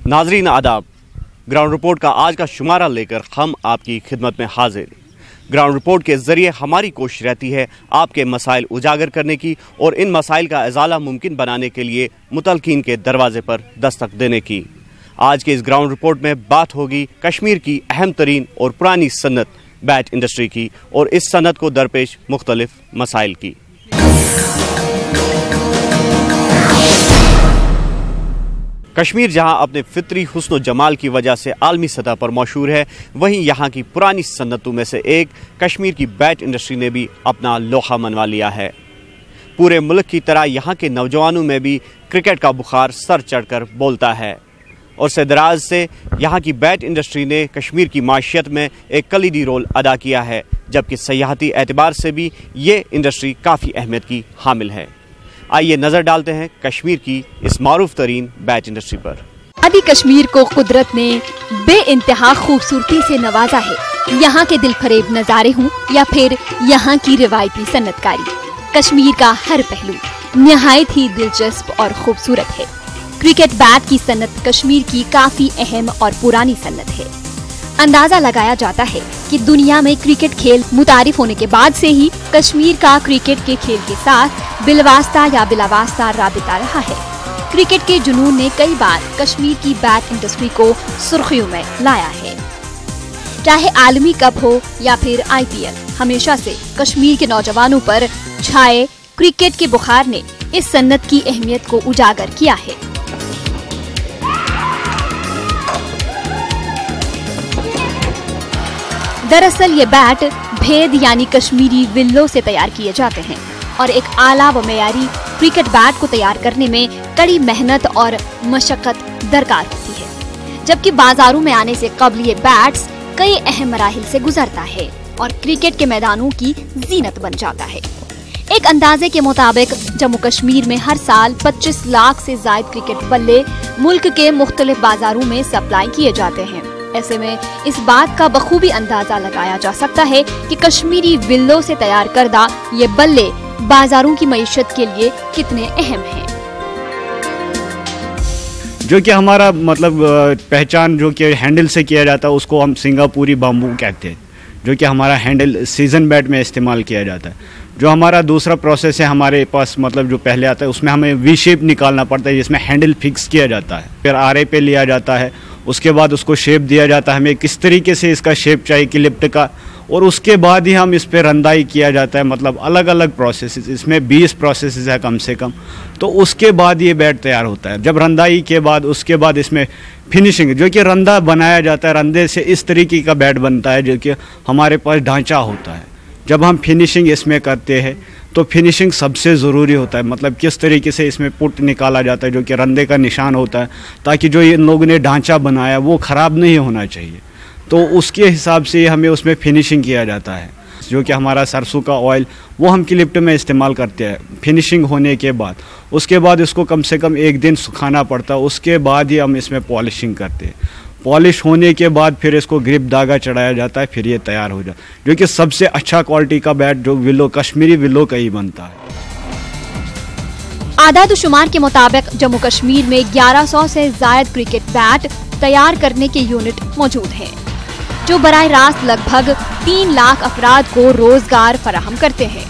नाजरीन आदाब, ground report का आज का शुमारा लेकर हम आपकी खिदमत में हाजिर। ग्राउंड रिपोर्ट के ज़रिए हमारी कोशिश रहती है आपके मसाइल उजागर करने की और इन मसाइल का इजाला मुमकिन बनाने के लिए मुतलकीन के दरवाजे पर दस्तक देने की। आज के इस ग्राउंड रिपोर्ट में बात होगी कश्मीर की अहम तरीन और पुरानी सन्नत बैट इंडस्ट्री की और इस सन्नत को दरपेश मुख्तलिफ मसाइल की। कश्मीर जहां अपने फितरी हुस्न जमाल की वजह से आलमी सतह पर मशहूर है, वहीं यहाँ की पुरानी सन्नतों में से एक कश्मीर की बैट इंडस्ट्री ने भी अपना लोहा मनवा लिया है। पूरे मुल्क की तरह यहाँ के नौजवानों में भी क्रिकेट का बुखार सर चढ़कर बोलता है और सदराज से यहाँ की बैट इंडस्ट्री ने कश्मीर की माशियत में एक कलीदी रोल अदा किया है, जबकि सयाहती एतबार से भी ये इंडस्ट्री काफ़ी अहमियत की हामिल है। आइए नजर डालते हैं कश्मीर की इस मारूफ तरीन बैट इंडस्ट्री पर। आदि कश्मीर को कुदरत ने बेइंतहा खूबसूरती से नवाजा है। यहाँ के दिलफरेब नज़ारे हों या फिर यहाँ की रिवायती सन्नतकारी, कश्मीर का हर पहलू निहायत ही दिलचस्प और खूबसूरत है। क्रिकेट बैट की सन्नत कश्मीर की काफी अहम और पुरानी सन्नत है। अंदाजा लगाया जाता है कि दुनिया में क्रिकेट खेल मुतारिफ होने के बाद से ही कश्मीर का क्रिकेट के खेल के साथ बिलवास्ता या बिलावास्ता राबिता रहा है। क्रिकेट के जुनून ने कई बार कश्मीर की बैट इंडस्ट्री को सुर्खियों में लाया है। चाहे आलमी कप हो या फिर IPL, हमेशा से कश्मीर के नौजवानों पर छाए क्रिकेट के बुखार ने इस सन्नत की अहमियत को उजागर किया है। दरअसल ये बैट भेद यानी कश्मीरी विल्लों से तैयार किए जाते हैं और एक आला व मेयारी क्रिकेट बैट को तैयार करने में कड़ी मेहनत और मशक्कत दरकार होती है, जबकि बाजारों में आने से कबल ये बैट्स कई अहम मराहिल से गुजरता है और क्रिकेट के मैदानों की जीनत बन जाता है। एक अंदाजे के मुताबिक जम्मू कश्मीर में हर साल 25 लाख से ज्यादा क्रिकेट बल्ले मुल्क के मुख्तलिफ बाजारों में सप्लाई किए जाते हैं। ऐसे में इस बात का बखूबी अंदाजा लगाया जा सकता है कि कश्मीरी विल्लों से तैयार करदा ये बल्ले बाजारों की मईशत के लिए कितने अहम हैं। जो कि हमारा मतलब पहचान जो कि हैंडल से किया जाता है उसको हम सिंगापुरी बाम्बू कहते हैं, जो कि हमारा हैंडल सीजन बैट में इस्तेमाल किया जाता है। जो हमारा दूसरा प्रोसेस है हमारे पास मतलब जो पहले आता है उसमें हमें वी शेप निकालना पड़ता है, जिसमें हैंडल फिक्स किया जाता है, फिर आरे पे लिया जाता है, उसके बाद उसको शेप दिया जाता है हमें किस तरीके से इसका शेप चाहिए क्लिप्ट का, और उसके बाद ही हम इस पर रंदाई किया जाता है। मतलब अलग अलग प्रोसेस, इसमें 20 प्रोसेस है कम से कम, तो उसके बाद ये बैट तैयार होता है। जब रंदाई के बाद उसके बाद इसमें फिनिशिंग जो कि रंदा बनाया जाता है, रंदे से इस तरीके का बैट बनता है जो कि हमारे पास ढांचा होता है। जब हम फिनिशिंग इसमें करते हैं तो फिनिशिंग सबसे ज़रूरी होता है, मतलब किस तरीके से इसमें पुट निकाला जाता है जो कि रंदे का निशान होता है, ताकि जो इन लोगों ने ढांचा बनाया वो ख़राब नहीं होना चाहिए। तो उसके हिसाब से हमें उसमें फिनिशिंग किया जाता है। जो कि हमारा सरसों का ऑयल वो हम क्लिप्ट में इस्तेमाल करते हैं फिनिशिंग होने के बाद। उसके बाद इसको कम से कम 1 दिन सुखाना पड़ता है, उसके बाद ही हम इसमें पॉलिशिंग करते हैं। पॉलिश होने के बाद फिर इसको ग्रिप धागा चढ़ाया जाता है, फिर ये तैयार हो जाता है, जो कि सबसे अच्छा क्वालिटी का बैट जो विल्लो कश्मीरी विल्लो का ही बनता है। आदाद शुमार के मुताबिक जम्मू कश्मीर में 1100 से ज्यादा क्रिकेट बैट तैयार करने के यूनिट मौजूद हैं, जो बराह रास्त लगभग 3 लाख अफराद को रोजगार फराहम करते हैं।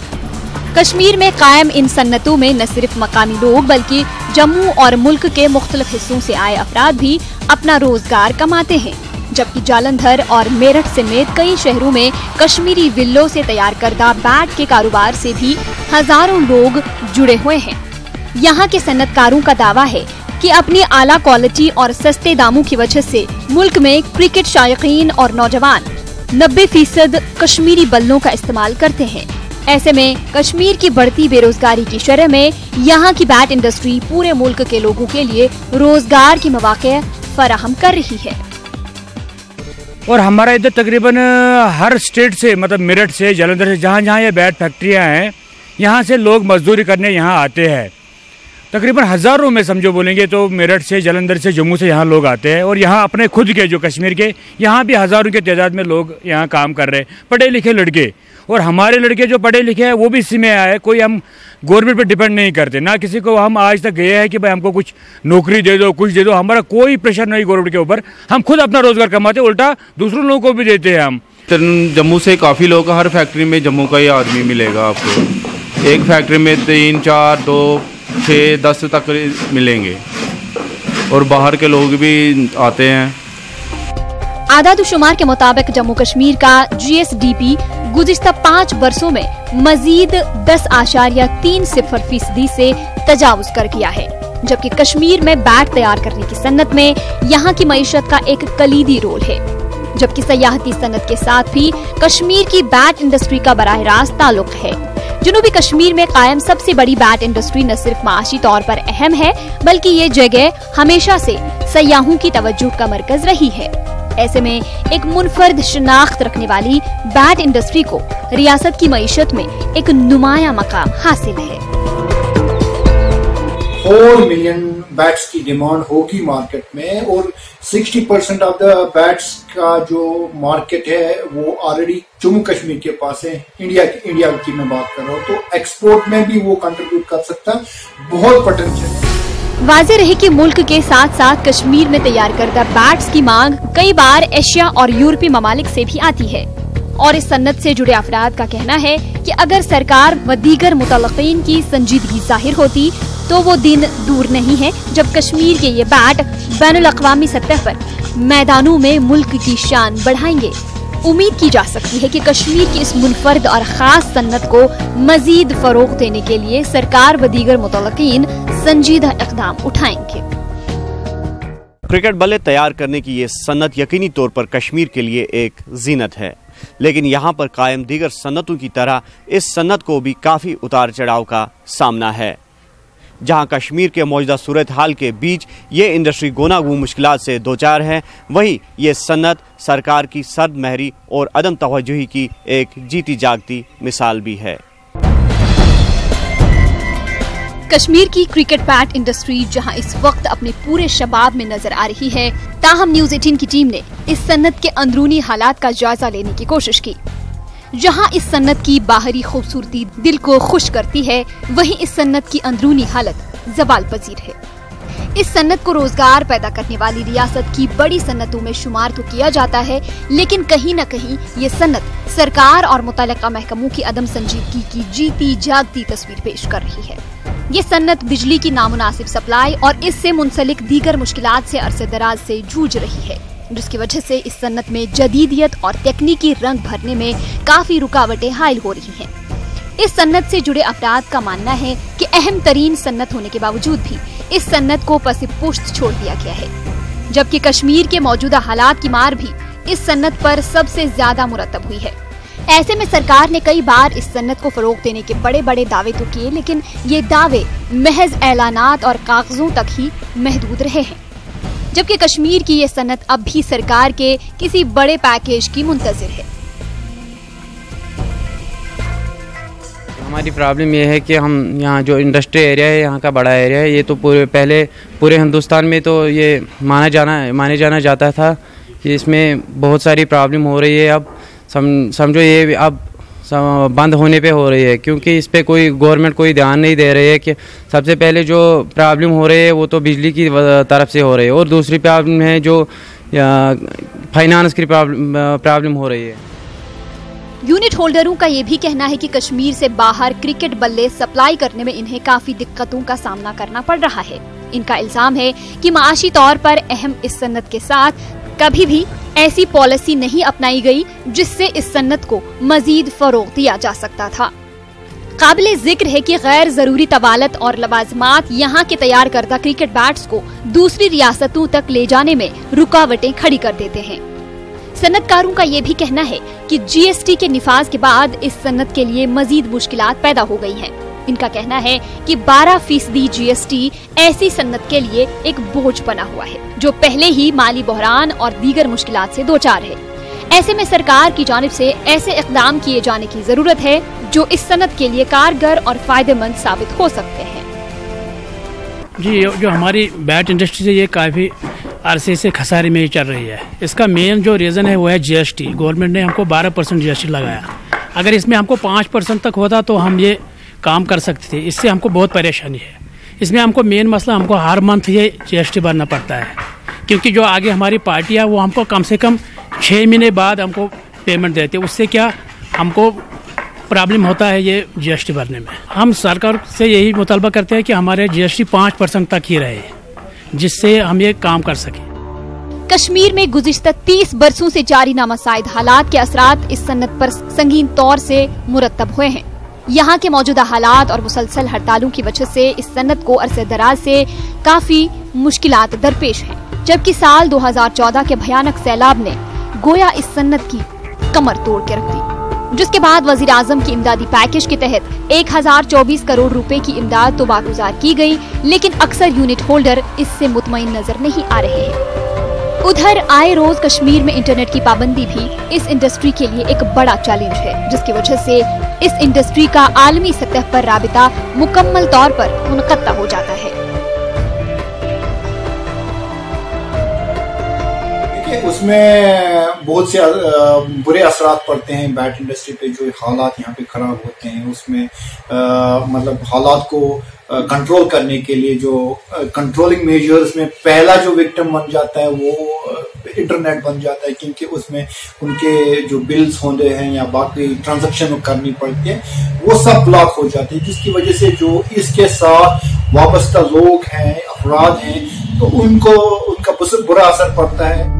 कश्मीर में कायम इन सन्नतों में न सिर्फ मकामी लोग बल्कि जम्मू और मुल्क के मुख्तलिफ हिस्सों से आए अफराद भी अपना रोजगार कमाते हैं, जबकि जालंधर और मेरठ समेत कई शहरों में कश्मीरी विल्लों से तैयार करदा बैट के कारोबार से भी हजारों लोग जुड़े हुए हैं। यहाँ के सन्नतकारों का दावा है कि अपनी आला क्वालिटी और सस्ते दामों की वजह से मुल्क में क्रिकेट शायकीन और नौजवान 90% कश्मीरी बल्लों का इस्तेमाल करते हैं। ऐसे में कश्मीर की बढ़ती बेरोजगारी की शरह में यहाँ की बैट इंडस्ट्री पूरे मुल्क के लोगों के लिए रोजगार के मौके फराहम कर रही है। और हमारा इधर तकरीबन हर स्टेट से, मतलब मेरठ से, जालंधर से, जहाँ जहाँ ये बैट फैक्ट्रियाँ हैं, यहाँ से लोग मजदूरी करने यहाँ आते हैं। तकरीबन हज़ारों में समझो बोलेंगे तो मेरठ से, जालंधर से, जम्मू से यहाँ लोग आते हैं। और यहाँ अपने खुद के जो कश्मीर के यहाँ भी हज़ारों की तादाद में लोग यहाँ काम कर रहे हैं, पढ़े लिखे लड़के। और हमारे लड़के जो पढ़े लिखे हैं वो भी इसी में आए, कोई हम गवर्नमेंट पे डिपेंड नहीं करते, ना किसी को हम आज तक गए हैं कि भाई हमको कुछ नौकरी दे दो, कुछ दे दो। हमारा कोई प्रेशर नहीं गवर्नमेंट के ऊपर, हम खुद अपना रोजगार कमाते, उल्टा दूसरों लोगों को भी देते हैं हम। जम्मू से काफ़ी लोग, हर फैक्ट्री में जम्मू का ही आदमी मिलेगा आपको। एक फैक्ट्री में 3, 4, 2, 6, 10 तक मिलेंगे और बाहर के लोग भी आते हैं। आदादुशुमार के मुताबिक जम्मू कश्मीर का GSDP गुज़िश्ता 5 वर्षों में मजीद 10.30% से तजावुज कर गया है, जबकि कश्मीर में बैट तैयार करने की सन्नत में यहाँ की मईशत का एक कलीदी रोल है। जबकि सयाहती सनत के साथ भी कश्मीर की बैट इंडस्ट्री का बराह रास्त ताल्लुक है। जनूबी कश्मीर में कायम सबसे बड़ी बैट इंडस्ट्री न सिर्फ माशी तौर पर अहम है, बल्कि ये जगह हमेशा से सयाहों की तवज्जो का मरकज रही है। ऐसे में एक मुनफर्द शनाख्त रखने वाली बैट इंडस्ट्री को रियासत की मईशत में एक नुमाया मकाम हासिल है। 4 मिलियन बैट्स की डिमांड होगी मार्केट में और 60% ऑफ द बैट्स का जो मार्केट है वो ऑलरेडी जम्मू कश्मीर के पास है। इंडिया की मैं बात कर रहा हूँ, तो एक्सपोर्ट में भी वो कंट्रीब्यूट कर सकता है, बहुत पोटेंशियल है। वाज़ेह रहे कि मुल्क के साथ साथ कश्मीर में तैयार करदा बैट्स की मांग कई बार एशिया और यूरोपीय ममालिक से भी आती है, और इस सन्नत से जुड़े अफराद का कहना है कि अगर सरकार व दीगर मुतल्लिकीन की संजीदगी जाहिर होती तो वो दिन दूर नहीं है जब कश्मीर के ये बैट बैनुल अक़वामी सतह पर मैदानों में मुल्क की शान बढ़ाएंगे। उम्मीद की जा सकती है कि कश्मीर की इस मुनफर्द और खास सन्नत को मजीद फरोग देने के लिए सरकार व दीगर मुतल्लिकीन संजीदा इक़दाम उठाएंगे। क्रिकेट बल्ले तैयार करने की ये सन्नत यकीनी तौर पर कश्मीर के लिए एक जीनत है, लेकिन यहाँ पर कायम दीगर सन्नतों की तरह इस सन्नत को भी काफ़ी उतार चढ़ाव का सामना है। जहाँ कश्मीर के मौजूदा सूरत हाल के बीच ये इंडस्ट्री गोनागू मुश्किलात से दोचार है, वहीं ये सन्नत सरकार की सर्द महरी और अदम तवज्जुही की एक जीती जागती मिसाल भी है। कश्मीर की क्रिकेट बैट इंडस्ट्री जहां इस वक्त अपने पूरे शबाब में नजर आ रही है, ताहम न्यूज़ 18 की टीम ने इस सन्नत के अंदरूनी हालात का जायजा लेने की कोशिश की। जहां इस सन्नत की बाहरी खूबसूरती दिल को खुश करती है, वहीं इस सन्नत की अंदरूनी हालत ज़वाल पजीर है। इस सन्नत को रोजगार पैदा करने वाली रियासत की बड़ी सन्नतों में शुमार तो किया जाता है, लेकिन कहीं न कहीं ये सन्नत सरकार और मुतल्लिका महकमों की अदम संजीदगी की जीती जागती तस्वीर पेश कर रही है। ये सन्नत बिजली की नामुनासिब सप्लाई और इससे मुंसलिक दीगर मुश्किलात से अरसे दराज से जूझ रही है, जिसकी वजह से इस सन्नत में जदीदियत और तकनीकी रंग भरने में काफी रुकावटें हायल हो रही हैं। इस सन्नत से जुड़े अफराद का मानना है कि अहम तरीन सन्नत होने के बावजूद भी इस सन्नत को पसिपुश्त छोड़ दिया गया है, जबकि कश्मीर के मौजूदा हालात की मार भी इस सन्नत पर सबसे ज्यादा मुरतब हुई है। ऐसे में सरकार ने कई बार इस सन्नत को फरोग देने के बड़े बड़े दावे तो किए, लेकिन ये दावे महज ऐलानात और कागजों तक ही महदूद रहे हैं, जबकि कश्मीर की ये सन्नत अब भी सरकार के किसी बड़े पैकेज की मुंतजिर है। हमारी प्रॉब्लम ये है कि हम यहाँ जो इंडस्ट्री एरिया है, यहाँ का बड़ा एरिया है, ये तो पूरे हिंदुस्तान में तो ये माने जाना जाता था कि इसमें बहुत सारी प्रॉब्लम हो रही है। अब समझो ये अब बंद होने पे हो रही है, क्योंकि इस पे कोई गवर्नमेंट कोई ध्यान नहीं दे रही है। कि सबसे पहले जो प्रॉब्लम हो रही है वो तो बिजली की तरफ से हो रही है, और दूसरी प्रॉब्लम है जो फाइनेंस की प्रॉब्लम हो रही है। यूनिट होल्डरों का ये भी कहना है कि कश्मीर से बाहर क्रिकेट बल्ले सप्लाई करने में इन्हें काफी दिक्कतों का सामना करना पड़ रहा है। इनका इल्जाम है कि माशी तौर पर अहम इस सन्नत के साथ कभी भी ऐसी पॉलिसी नहीं अपनाई गई जिससे इस सन्नत को मजीद फरोग दिया जा सकता था। काबिले जिक्र है कि गैर जरूरी तवालत और लवाजमात यहाँ के तैयार करदा क्रिकेट बैट्स को दूसरी रियासतों तक ले जाने में रुकावटें खड़ी कर देते हैं। सन्नतकारों का ये भी कहना है कि GST के निफाज के बाद इस सन्नत के लिए मजीद मुश्किलात पैदा हो गई हैं। इनका कहना है कि 12% GST ऐसी सन्नत के लिए एक बोझ बना हुआ है, जो पहले ही माली बहरान और दीगर मुश्किलात से दोचार है। ऐसे में सरकार की जानिब से ऐसे इक़दाम किए जाने की जरूरत है जो इस सन्नत के लिए कारगर और फायदेमंद साबित हो सकते हैं। जी, जो हमारी बैट इंडस्ट्री है ये काफ़ी अरसे से खसारे में ही चल रही है। इसका मेन जो रीज़न है वो है जीएसटी। गवर्नमेंट ने हमको 12% जीएसटी लगाया। अगर इसमें हमको 5% तक होता तो हम ये काम कर सकते थे। इससे हमको बहुत परेशानी है। इसमें हमको मेन मसला हमको हर मंथ ये जीएसटी भरना पड़ता है, क्योंकि जो आगे हमारी पार्टी है वो हमको कम से कम 6 महीने बाद हमको पेमेंट देते। उससे क्या हमको प्रॉब्लम होता है ये जीएसटी भरने में। हम सरकार से यही मुतालबा करते हैं कि हमारे जीएसटी 5% तक ही रहे, जिससे हम ये काम कर सकें। कश्मीर में गुज़िश्ता 30 बरसों से जारी नामसाइद हालात के असरात इस सन्नत पर संगीन तौर से मुरतब हुए हैं। यहाँ के मौजूदा हालात और मुसलसल हड़तालों की वजह से इस सन्नत को अरसे दराज से काफी मुश्किलात दरपेश हैं। जबकि साल 2014 के भयानक सैलाब ने गोया इस सन्नत की कमर तोड़ के रख दी, जिसके बाद वजीर आजम की इमदादी पैकेज के तहत 1024 करोड़ रुपए की इमदाद तो बागुजार की गई, लेकिन अक्सर यूनिट होल्डर इससे मुतमईन नजर नहीं आ रहे हैं। उधर आए रोज कश्मीर में इंटरनेट की पाबंदी भी इस इंडस्ट्री के लिए एक बड़ा चैलेंज है, जिसकी वजह से इस इंडस्ट्री का आलमी सतह पर राबिता मुकम्मल तौर पर मुनक़ता हो जाता है। उसमें बहुत से बुरे असरात पड़ते हैं बैट इंडस्ट्री पे। जो हालात यहाँ पे खराब होते हैं उसमें मतलब हालात को कंट्रोल करने के लिए जो कंट्रोलिंग मेजर्स में पहला जो विक्टिम बन जाता है वो इंटरनेट बन जाता है, क्योंकि उसमें उनके जो बिल्स होते हैं या बाकी ट्रांजैक्शन करनी पड़ती है वो सब ब्लॉक हो जाते हैं, जिसकी वजह से जो इसके साथ वाबस्ता लोग हैं, अफराद हैं, तो उनका बुरा असर पड़ता है।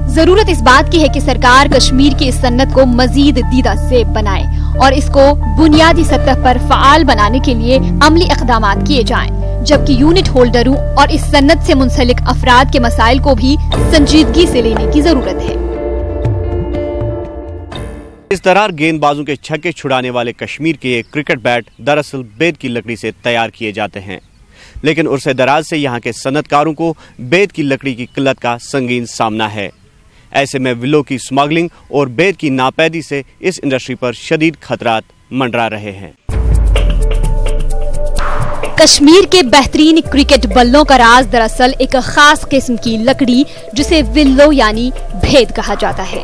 जरूरत इस बात की है कि सरकार कश्मीर की इस सन्नत को मजीद दीदा सेब बनाए और इसको बुनियादी सतह पर फाल बनाने के लिए अमली इक़दामात किए जाएं, जबकि यूनिट होल्डरों और इस सन्नत से मुंसलिक अफराद के मसाइल को भी संजीदगी से लेने की जरूरत है। इस दरार गेंदबाजों के छक्के छुड़ाने वाले कश्मीर के क्रिकेट बैट दरअसल बेद की लकड़ी से तैयार किए जाते हैं, लेकिन उर्से दराज से यहाँ के सनतकारों को बेद की लकड़ी की किल्लत का संगीन सामना है। ऐसे में विलो की स्मगलिंग और बेद की नापैदी से इस इंडस्ट्री पर शदीद खतरात मंडरा रहे हैं। कश्मीर के बेहतरीन क्रिकेट बल्लों का राज दरअसल एक खास किस्म की लकड़ी जिसे विल्लो यानी भेद कहा जाता है।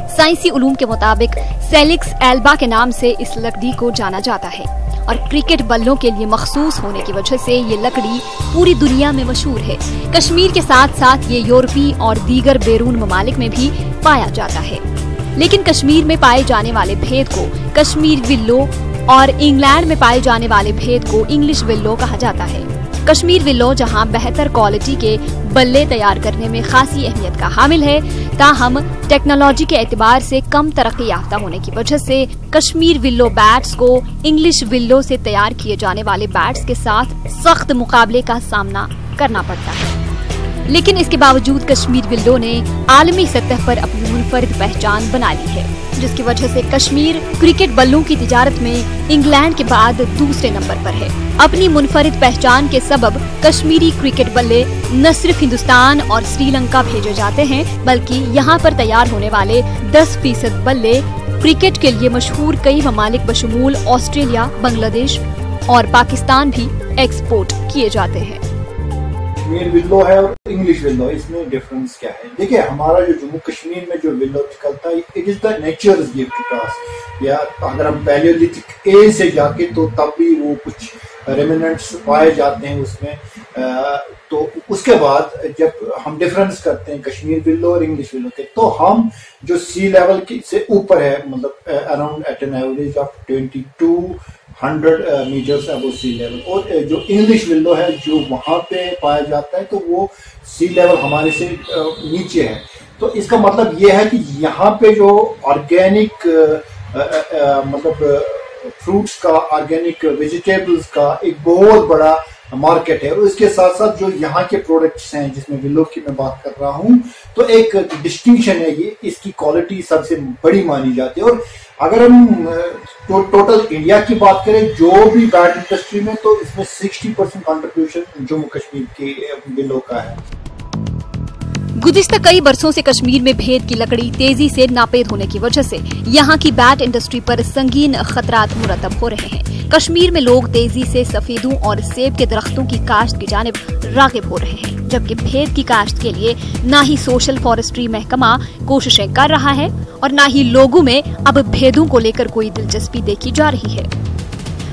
साइंसी उलूम के मुताबिक सेलिक्स एल्बा के नाम से इस लकड़ी को जाना जाता है और क्रिकेट बल्लों के लिए मखसूस होने की वजह से ये लकड़ी पूरी दुनिया में मशहूर है। कश्मीर के साथ साथ ये यूरोपी और दीगर बैरून ममालिक में भी पाया जाता है, लेकिन कश्मीर में पाए जाने वाले भेद को कश्मीर विल्लो और इंग्लैंड में पाए जाने वाले भेद को इंग्लिश विल्लो कहा जाता है। कश्मीर विल्लो जहां बेहतर क्वालिटी के बल्ले तैयार करने में खासी अहमियत का हामिल है, ताहम टेक्नोलॉजी के एतबार से कम तरक्की याफ्ता होने की वजह से कश्मीर विल्लो बैट्स को इंग्लिश विल्लो से तैयार किए जाने वाले बैट्स के साथ सख्त मुकाबले का सामना करना पड़ता है। लेकिन इसके बावजूद कश्मीर विल्लो ने आलमी सतह पर अपनी मुनफरिद पहचान बना ली है, जिसकी वजह से कश्मीर क्रिकेट बल्लों की तिजारत में इंग्लैंड के बाद दूसरे नंबर पर है। अपनी मुनफरिद पहचान के सबब कश्मीरी क्रिकेट बल्ले न सिर्फ हिंदुस्तान और श्रीलंका भेजे जाते हैं, बल्कि यहाँ पर तैयार होने वाले 10% बल्ले क्रिकेट के लिए मशहूर कई ममालिक बशमूल ऑस्ट्रेलिया, बांग्लादेश और पाकिस्तान भी एक्सपोर्ट किए जाते हैं। कश्मीर विल्लो है और इंग्लिश विल्लो, इसमें डिफरेंस क्या है? देखिए, हमारा जो जम्मू कश्मीर में जो विल्लो निकलता है, it is the nature's gift to us. या अगर हम पैलियोलिथिक एज से जाके तो तब भी वो कुछ रेमिनेंट्स पाए जाते हैं उसमें। तो उसके बाद जब हम डिफरेंस करते हैं कश्मीर विल्लो और इंग्लिश विल्लो के, तो हम जो सी लेवल से ऊपर है, मतलब around at an average of 2200 metres above sea level, और जो इंग्लिश विल्लो है जो वहां पे पाया जाता है तो वो सी लेवल हमारे से नीचे है। तो इसका मतलब ये है कि यहाँ पे जो ऑर्गेनिक मतलब फ्रूट्स का, ऑर्गेनिक वेजिटेबल्स का एक बहुत बड़ा मार्केट है, और इसके साथ साथ जो यहाँ के प्रोडक्ट्स हैं जिसमें विल्लो की मैं बात कर रहा हूँ, तो एक डिस्टिंक्शन है ये, इसकी क्वालिटी सबसे बड़ी मानी जाती है। और अगर हम टोटल इंडिया की बात करें जो भी बैट इंडस्ट्री में, तो इसमें 60% कंट्रीब्यूशन जम्मू कश्मीर के विल्लो का है। गुज़िश्ता कई बरसों से कश्मीर में भेद की लकड़ी तेजी से नापेद होने की वजह से यहाँ की बैट इंडस्ट्री पर संगीन खतरात मुरतब हो रहे हैं। कश्मीर में लोग तेजी से सफेदों और सेब के दरख्तों की काश्त की जानिब राग़िब हो रहे हैं, जबकि भेद की काश्त के लिए न ही सोशल फॉरेस्ट्री महकमा कोशिशें कर रहा है और न ही लोगों में अब भेदों को लेकर कोई दिलचस्पी देखी जा रही है।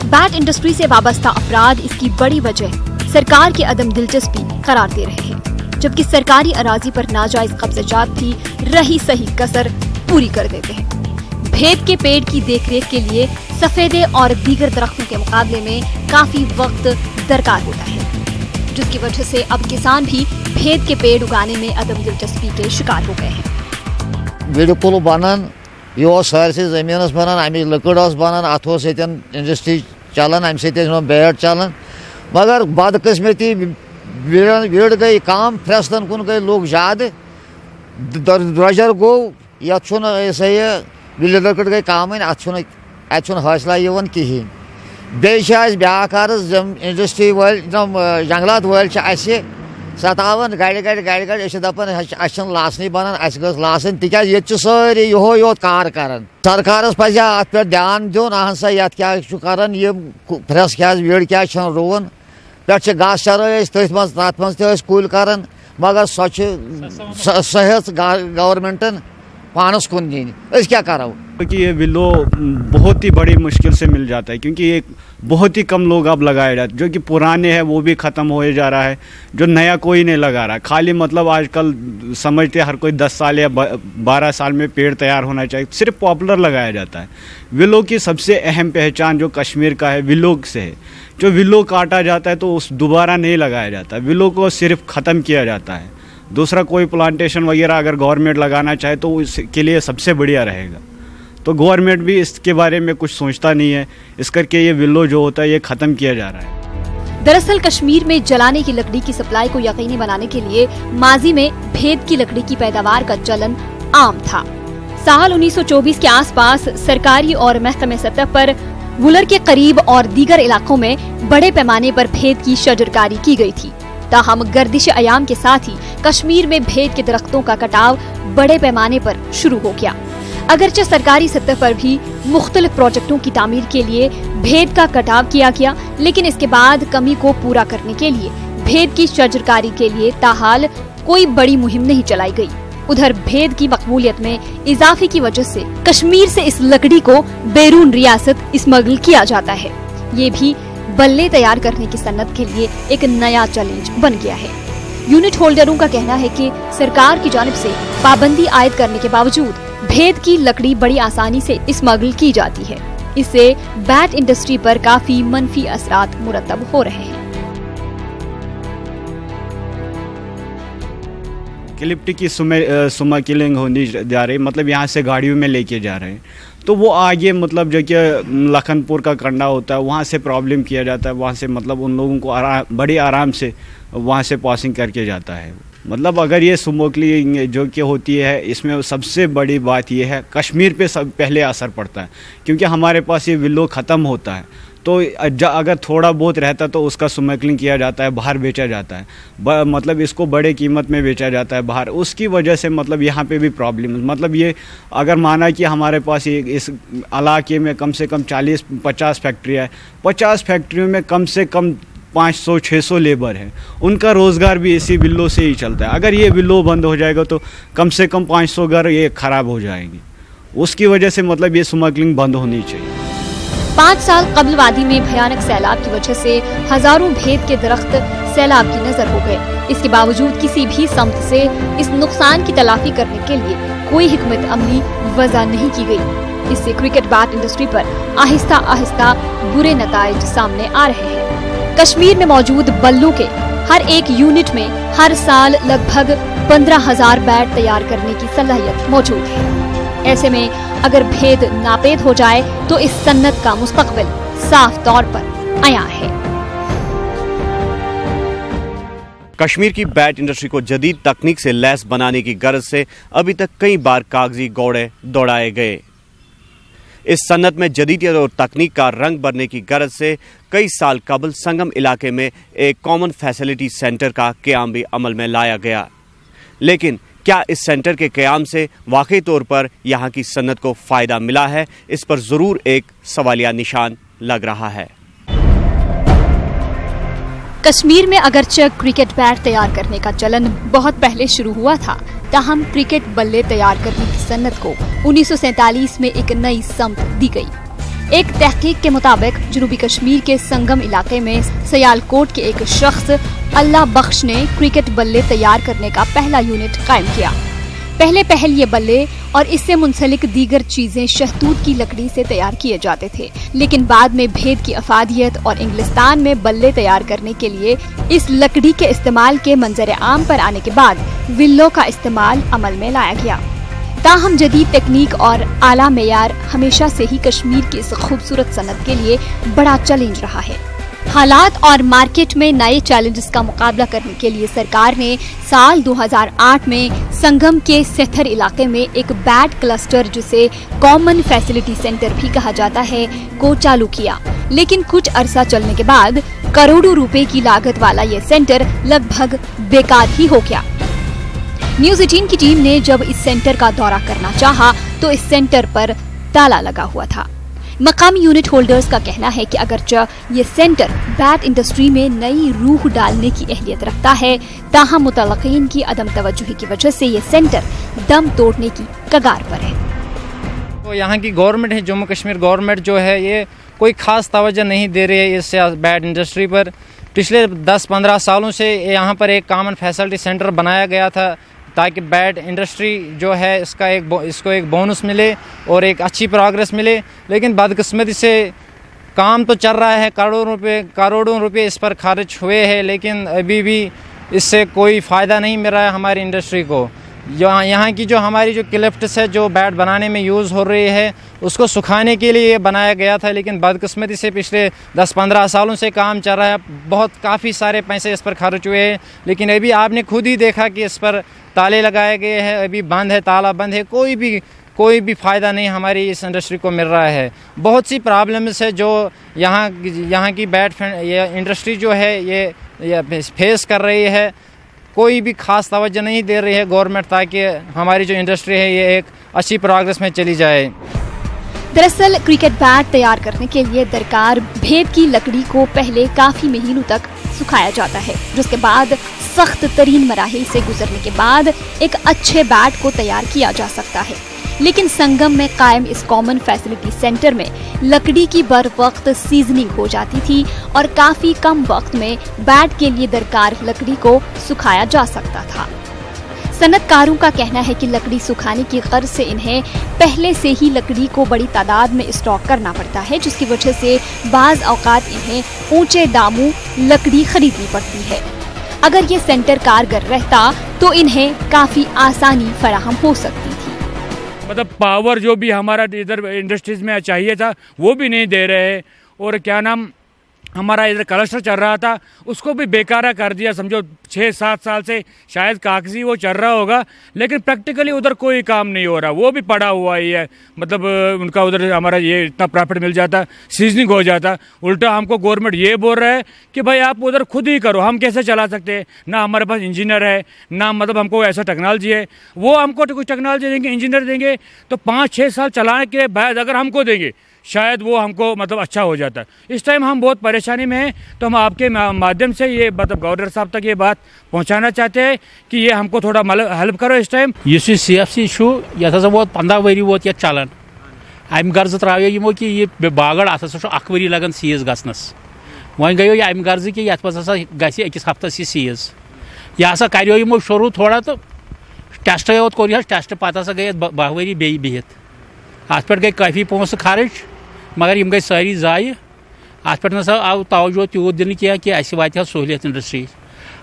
बैट इंडस्ट्री से वाबस्ता अफराद इसकी बड़ी वजह सरकार की अदम दिलचस्पी करार दे रहे हैं, जबकि सरकारी अराजी पर नाजायज कब्जात भी रही सही कसर पूरी कर देते हैं। भेद के पेड़ की देखरेख के लिए सफेदे और दीगर दरख्तों के मुकाबले में काफी वक्त दरकार होता है, जिसकी वजह से अब किसान भी भेद के पेड़ उगाने में अदम दिलचस्पी के शिकार हो गए हैं। बिल्कुल बनान यह सारे जमीन बनान अमिक लकड़ बनान अत इंडस्ट्री चलान अम सत बैट चलान, मगर बदकिस्मती विड़ गई कम फ्रेस्तन कुन गई लोग ज्यादा द्रजर गो ये विल लकड़ गई कम अत हौसला कहें। ब्याक अर्ज इंडस्ट्री वल जंगलात वल सतावन गाड़ दपान लासनी बनान लासन तिक सारे योत कार कर सरकार पज अत पे ध्यान दिन अहन सा ये क्या फ्रेस क्या विड़ क्या रुवन पे घास चर तथ मज कुल कर, मगर सह गवर्नमेंटन पानस कुन दिन क्या करो कि ये विलो बहुत ही बड़ी मुश्किल से मिल जाता है, क्योंकि ये बहुत ही कम लोग अब लगाए जाते, जो कि पुराने हैं वो भी ख़त्म हो जा रहा है, जो नया कोई नहीं लगा रहा। खाली मतलब आजकल समझते हर कोई 10 साल या 12 साल में पेड़ तैयार होना चाहिए, सिर्फ पॉपुलर लगाया जाता है। विलो की सबसे अहम पहचान जो कश्मीर का है विलो से है। जो विलो काटा जाता है तो उस दोबारा नहीं लगाया जाता, विलो को सिर्फ ख़त्म किया जाता है। दूसरा कोई प्लांटेशन वगैरह अगर गवर्नमेंट लगाना चाहे तो उसके लिए सबसे बढ़िया रहेगा, तो गवर्नमेंट भी इसके बारे में कुछ सोचता नहीं है, इस करके ये विलो जो होता है ये ख़त्म किया जा रहा है। दरअसल कश्मीर में जलाने की लकड़ी की सप्लाई को यकीनी बनाने के लिए माजी में भेद की लकड़ी की पैदावार का चलन आम था। साल 1924 के आसपास सरकारी और महकमे सतह पर वुलर के करीब और दीगर इलाकों में बड़े पैमाने पर भेद की शजरकारी की गई थी। ताहम गर्दिश अयाम के साथ ही कश्मीर में भेद के दरख्तों का कटाव बड़े पैमाने पर शुरू हो गया। अगरचे सरकारी सतह पर भी मुख्तलिफ प्रोजेक्टों की तामीर के लिए भेद का कटाव किया गया, लेकिन इसके बाद कमी को पूरा करने के लिए भेद की शजरकारी के लिए ताहाल कोई बड़ी मुहिम नहीं चलाई गई। उधर भेद की मकबूलियत में इजाफे की वजह से कश्मीर से इस लकड़ी को बैरून रियासत स्मगल किया जाता है। ये भी बल्ले तैयार करने की सन्नत के लिए एक नया चैलेंज बन गया है। यूनिट होल्डरों का कहना है कि सरकार की जानिब से पाबंदी आयद करने के बावजूद भेद की लकड़ी बड़ी आसानी से स्मगल की जाती है। इससे बैट इंडस्ट्री पर काफी मनफी असरात मुरतब हो रहे हैं। क्लिप्टी की स्मगलिंग होनी जा रही, मतलब यहाँ से गाड़ियों में लेके जा रहे हैं, तो वो आगे मतलब जो कि लखनपुर का कंडा होता है वहाँ से प्रॉब्लम किया जाता है, वहाँ से मतलब उन लोगों को बड़ी आराम से वहाँ से पासिंग करके जाता है। मतलब अगर ये स्मगलिंग जो कि होती है, इसमें सबसे बड़ी बात ये है कश्मीर पे सब पहले असर पड़ता है, क्योंकि हमारे पास ये विलो ख़त्म होता है, तो अगर थोड़ा बहुत रहता तो उसका स्मगलिंग किया जाता है, बाहर बेचा जाता है, मतलब इसको बड़े कीमत में बेचा जाता है बाहर। उसकी वजह से मतलब यहाँ पे भी प्रॉब्लम, मतलब ये अगर माना कि हमारे पास इस इलाके में कम से कम 40-50 फैक्ट्रियाँ है, 50 फैक्ट्रियों में कम से कम 500-600 लेबर है, उनका रोज़गार भी इसी विलो से ही चलता है। अगर ये विलो बंद हो जाएगा तो कम से कम 500 घर ये ख़राब हो जाएंगे। उसकी वजह से मतलब ये स्मगलिंग बंद होनी चाहिए। 5 साल कबल वादी में भयानक सैलाब की वजह से हजारों भेद के दरख्त सैलाब की नजर हो गए। इसके बावजूद किसी भी समत से इस नुकसान की तलाफी करने के लिए कोई हिकमत अमली वज़ा नहीं की गई। इससे क्रिकेट बैट इंडस्ट्री पर आहिस्ता आहिस्ता बुरे नताइज सामने आ रहे हैं। कश्मीर में मौजूद बल्लों के हर एक यूनिट में हर साल लगभग 15,000 बैट तैयार करने की सलाहियत मौजूद है। ऐसे में अगर भेद नापेद हो जाए तो इस सन्नत का मुस्तकबिल साफ तौर पर आया है। कश्मीर की बैट इंडस्ट्री को जदीद तकनीक से लैस बनाने की गर्ज से अभी तक कई बार कागजी घोड़े दौड़ाए गए। इस सन्नत में जदीदियत और तकनीक का रंग भरने की गर्ज से कई साल कबल संगम इलाके में एक कॉमन फैसिलिटी सेंटर का क़याम भी अमल में लाया गया। लेकिन क्या इस सेंटर के क़याम से वाकई तौर पर यहाँ की सन्नत को फ़ायदा मिला है? इस पर ज़रूर एक सवालिया निशान लग रहा है। कश्मीर में अगरचे क्रिकेट बैट तैयार करने का चलन बहुत पहले शुरू हुआ था, ताहम क्रिकेट बल्ले तैयार करने की सन्नत को 1947 में एक नई समत दी गई। एक तहकीक के मुताबिक जनूबी कश्मीर के संगम इलाके में सयालकोट के एक शख्स अल्लाह बख्श ने क्रिकेट बल्ले तैयार करने का पहला यूनिट कायम किया। पहले ये बल्ले और इससे मुंसलिक दीगर चीजें शहतूत की लकड़ी से तैयार किए जाते थे, लेकिन बाद में भेद की अफादियत और इंग्लिस्तान में बल्ले तैयार करने के लिए इस लकड़ी के इस्तेमाल के मंजर आम पर आने के बाद विल्लो का इस्तेमाल अमल में लाया गया। ताहम जदीद तकनीक और आला मेयार हमेशा से ही कश्मीर की इस खूबसूरत सनत के लिए बड़ा चैलेंज रहा है। हालात और मार्केट में नए चैलेंजेस का मुकाबला करने के लिए सरकार ने साल 2008 में संगम के सेथर इलाके में एक बैट क्लस्टर, जिसे कॉमन फैसिलिटी सेंटर भी कहा जाता है, को चालू किया। लेकिन कुछ अरसा चलने के बाद करोड़ों रुपए की लागत वाला ये सेंटर लगभग बेकार ही हो गया। न्यूज़ 18 की टीम ने जब इस सेंटर का दौरा करना चाहा तो इस सेंटर पर ताला लगा हुआ था। मकामी यूनिट होल्डर्स का कहना है कि अगरचे ये सेंटर बैट इंडस्ट्री में नई रूह डालने की अहलियत रखता है, ताहम मुतलकीन की अदम तवज्जुही की वजह से ये सेंटर दम तोड़ने की कगार पर है। तो यहाँ की गवर्नमेंट है, जम्मू कश्मीर गवर्नमेंट जो है, ये कोई खास तवज्जो नहीं दे रही है इस बैट इंडस्ट्री पर। पिछले 10-15 सालों से यहाँ पर एक कॉमन फैसिलिटी सेंटर बनाया गया था ताकि बैट इंडस्ट्री जो है इसको एक बोनस मिले और एक अच्छी प्रोग्रेस मिले। लेकिन बदकिस्मती से काम तो चल रहा है, करोड़ों रुपए इस पर खर्च हुए हैं, लेकिन अभी भी इससे कोई फ़ायदा नहीं मिल रहा है हमारी इंडस्ट्री को। यहाँ की जो हमारी जो क्लिफ्ट्स है जो बैट बनाने में यूज़ हो रही है, उसको सुखाने के लिए बनाया गया था, लेकिन बदकिस्मती से पिछले 10-15 सालों से काम चल रहा है। काफ़ी सारे पैसे इस पर खर्च हुए हैं, लेकिन अभी आपने खुद ही देखा कि इस पर ताले लगाए गए हैं, अभी बंद है, ताला बंद है। कोई भी फ़ायदा नहीं हमारी इस इंडस्ट्री को मिल रहा है। बहुत सी प्रॉब्लम्स है जो यहाँ की बैट इंडस्ट्री जो है ये फेस कर रही है। कोई भी खास तवज्जो नहीं दे रही है गवर्नमेंट ताकि हमारी जो इंडस्ट्री है ये एक अच्छी प्रोग्रेस में चली जाए। दरअसल क्रिकेट बैट तैयार करने के लिए दरकार भेद की लकड़ी को पहले काफी महीनों तक सुखाया जाता है, जिसके बाद सख्त तरीन मराहिल से गुजरने के बाद एक अच्छे बैट को तैयार किया जा सकता है। लेकिन संगम में कायम इस कॉमन फैसिलिटी सेंटर में लकड़ी की बर वक्त सीजनिंग हो जाती थी और काफी कम वक्त में बैट के लिए दरकार लकड़ी को सुखाया जा सकता था। सनतकारों का कहना है कि लकड़ी सुखाने की गर्ज से इन्हें पहले से ही लकड़ी को बड़ी तादाद में स्टॉक करना पड़ता है, जिसकी वजह से बाज औकात इन्हें ऊंचे दामों लकड़ी खरीदनी पड़ती है। अगर ये सेंटर कारगर रहता तो इन्हें काफी आसानी फराहम हो सकती थी। मतलब पावर जो भी हमारा इधर इंडस्ट्रीज में चाहिए था वो भी नहीं दे रहे, और क्या नाम हमारा इधर क्लस्टर चल रहा था उसको भी बेकारा कर दिया। समझो 6-7 साल से शायद कागजी वो चल रहा होगा, लेकिन प्रैक्टिकली उधर कोई काम नहीं हो रहा, वो भी पड़ा हुआ ही है। मतलब उनका उधर हमारा ये इतना प्रॉफिट मिल जाता, सीजनिंग हो जाता। उल्टा हमको गवर्नमेंट ये बोल रहा है कि भाई आप उधर खुद ही करो, हम कैसे चला सकते हैं? ना हमारे पास इंजीनियर है, ना मतलब हमको ऐसा टेक्नोलॉजी है। वो हमको कुछ टेक्नोलॉजी देंगे, इंजीनियर देंगे तो 5-6 साल चलाने के बाद अगर हमको देंगे शायद वो हमको मतलब अच्छा हो जाता है। इस टाइम हम बहुत परेशानी में हैं, तो हम आपके माध्यम से ये मतलब गवर्नर साहब तक ये बात पहुंचाना चाहते हैं कि ये हमको थोड़ा हेल्प करो इस टाइम। यह CFC ये वो 15 वरी वो ये चलान अम गर्ज त्रो यमो कि यह बागड़ अत 1 वरी लगन सीज गसनस। वह गयो ये अम गर्ज कि ये गस हफ्तस यह सीज यह हसा करो यमो शुरू थोड़ा तो टेस्ट योत कोर टेस्ट पत गई 12 वरी बे बिहित अत पे गई काफ़ी पोस खर्च, मगर यम गई सारी जाय। अत पे नसा आव तवज्जो तूत दिन क्या कि अस वात सहूलियत इंडस्ट्री।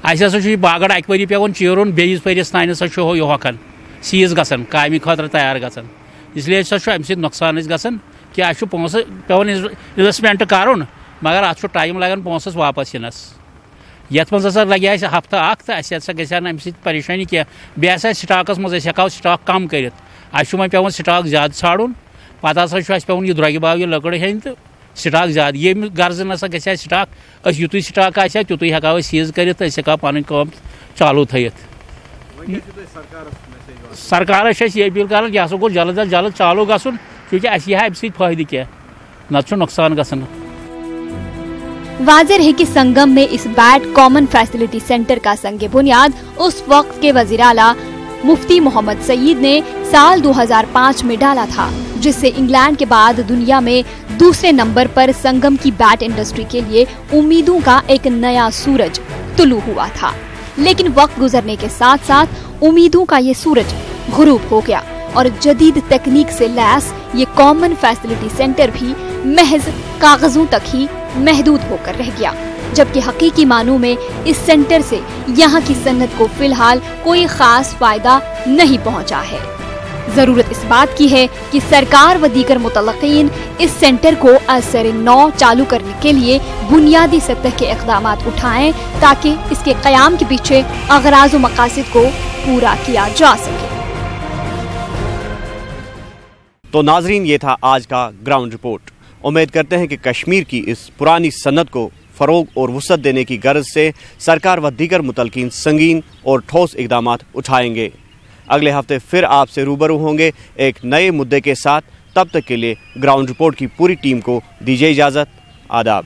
अस हसा बागड़ 1 वरी पे चीरुन बेस वरिस तान यह हकान सीज गसान कामि खतर तैयार गसान। इसलिए अम नुकसान गसान कि अस पोस पे इन्वेस्टमेंट करुन, मगर अत टाइम लगन पोसस वापस यनस। यथ मज लगे हफ्ता अख तो अस गम परेशानी क्या बे स्टाकस मज हेको स्टाक कम कर वो पे स्टाक ज्यादा छाड़न पता पे यह द्रग बाव यह लकड़ हेन तो स्टाक ज्यादा ये गर्ज नसा ग स्टाक युत स्टाक आ तुत हेको सीज कर हेको पन चालू थत। सरकारस यह अपील कर यह गो जल्द अज जल्द चालू गसन, चूँकि अस अम फायदे क्या नत नुकसान गसन। वाज़ेह है कि संगम में इस बैट कॉमन फैसिलिटी सेंटर का संगे बुनियाद उस वक्त के वज़ीर आला मुफ्ती मोहम्मद सईद ने साल 2005 में डाला था, जिससे इंग्लैंड के बाद दुनिया में दूसरे नंबर पर संगम की बैट इंडस्ट्री के लिए उम्मीदों का एक नया सूरज तुलू हुआ था। लेकिन वक्त गुजरने के साथ साथ उम्मीदों का ये सूरज गुरूब हो गया और जदीद तकनीक से लैस ये कॉमन फैसिलिटी सेंटर भी महज कागजों तक ही महदूद होकर रह गया, जबकि हकीकी मानों में इस सेंटर से यहाँ की सन्नत को फिलहाल कोई खास फायदा नहीं पहुँचा है। जरूरत इस बात की है कि सरकार व दीगर मुतल्लिकीन इस सेंटर को असर नौ चालू करने के लिए बुनियादी सतह के इक़दाम उठाएं ताकि इसके क़याम के पीछे अग़राज़ व मक़ासिद को पूरा किया जा सके। तो नाजरीन, ये था आज का ग्राउंड रिपोर्ट। उम्मीद करते हैं कि कश्मीर की इस पुरानी सन्नत को फ़रोग और वुसअत देने की गर्ज से सरकार व दीगर मुतल्लिकीन संगीन और ठोस इक़दाम उठाएंगे। अगले हफ्ते फिर आपसे रूबरू होंगे एक नए मुद्दे के साथ। तब तक के लिए ग्राउंड रिपोर्ट की पूरी टीम को दीजिए इजाज़त। आदाब।